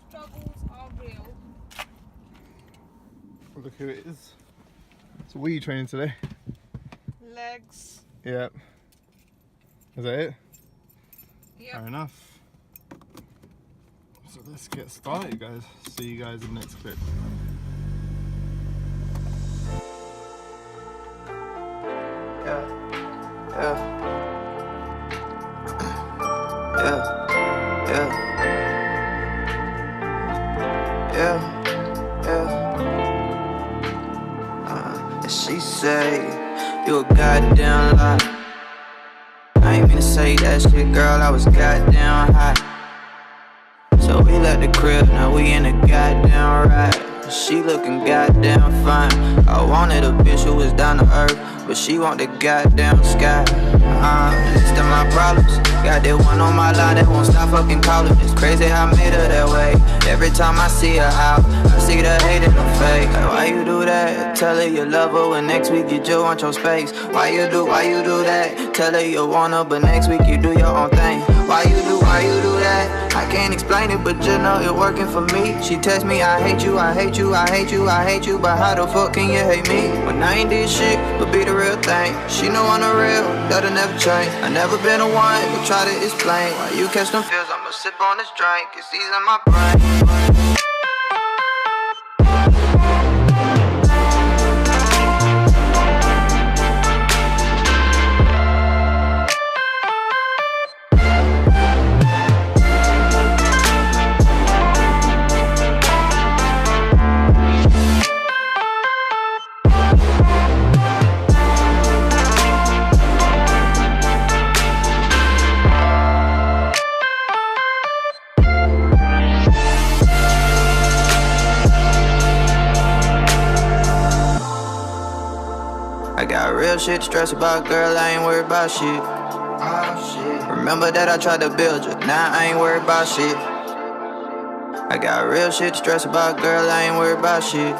Struggles are real. Look who it is. So what are you training today? Legs. Yeah. Is that it? Yep. Fair enough. So let's get started, guys. See you guys in the next clip. Yeah. Yeah. Yeah. Yeah. Yeah. And she say, you a goddamn lie. I ain't mean to say that shit, girl, I was goddamn hot. So we left the crib, now we in a goddamn ride. She looking goddamn fine. I wanted a bitch who was down to earth, but she want the goddamn sky. List of my problems. Got that one on my line that won't stop fucking calling. It's crazy how I made her that way. Every time I see her out, I see the hate in her face. Like, why you do that? Tell her you love her when next week you just want your space. Why you do that? Tell her you want her, but next week you do your own thing. Why you do that? I can't explain it, but you know it working for me. She text me, I hate you, I hate you, I hate you, I hate you. But how the fuck can you hate me? When I ain't did shit, but be the real thing. She know I'm the real, that'll never change. I never been the one to try to explain. Why you catch them feels, I'ma sip on this drink. It's easing my brain. I got real shit to stress about, girl, I ain't worried about shit. Remember that I tried to build you, now I ain't worried about shit. I got real shit to stress about, girl, I ain't worried about shit.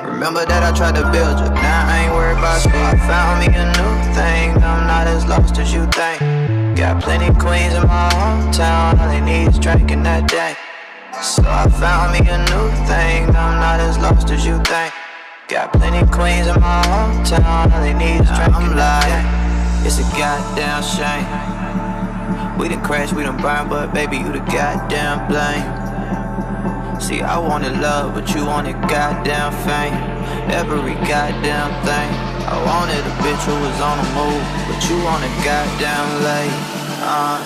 Remember that I tried to build you, now I ain't worried about shit. I found me a new thing, I'm not as lost as you think. Got plenty queens in my hometown, all they need is drinking that day. So I found me a new thing, I'm not as lost as you think. Got plenty queens in my hometown, all they need is drinking. I'm lying, it's a goddamn shame. We done crashed, we done burned, but baby, you the goddamn blame. See, I wanted love, but you wanted goddamn fame. Every goddamn thing. I wanted a bitch who was on the move, but you wanted goddamn late.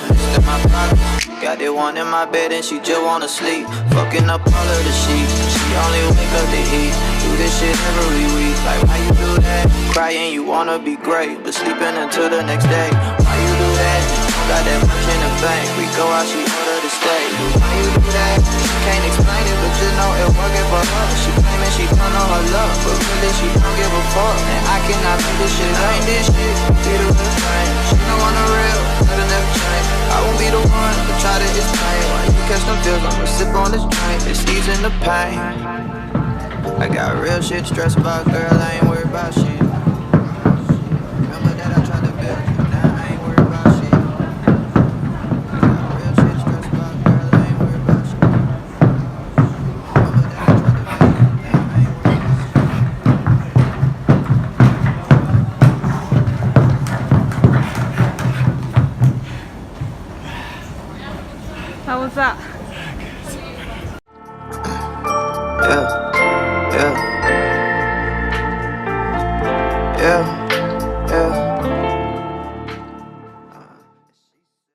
It's my problem. Got that one in my bed and she just wanna sleep. Fucking up all of the sheets. She only wake up to eat. Do this shit every week. Like, why you do that? Crying, you wanna be great, but sleeping until the next day. Why you do that? Got that much in the bank. We go out, she order to stay. Why you do that? Can't explain it, but you know it working for her. She claiming she don't know her love, but really she don't give a fuck. And I cannot make this shit. I ain't this shit. Be the real thing. She know I'm the real. That'll never change. I won't be the one to try to explain. Why you catch them feels, I'ma sip on this drink. It's easing the pain. I got real shit to stress about, girl, I ain't worried about shit. Remember that I tried to build you, now I ain't worried about shit. I got real shit to stress about, girl, I ain't worried about shit. Remember that I tried to build you, now I ain't worried How was that?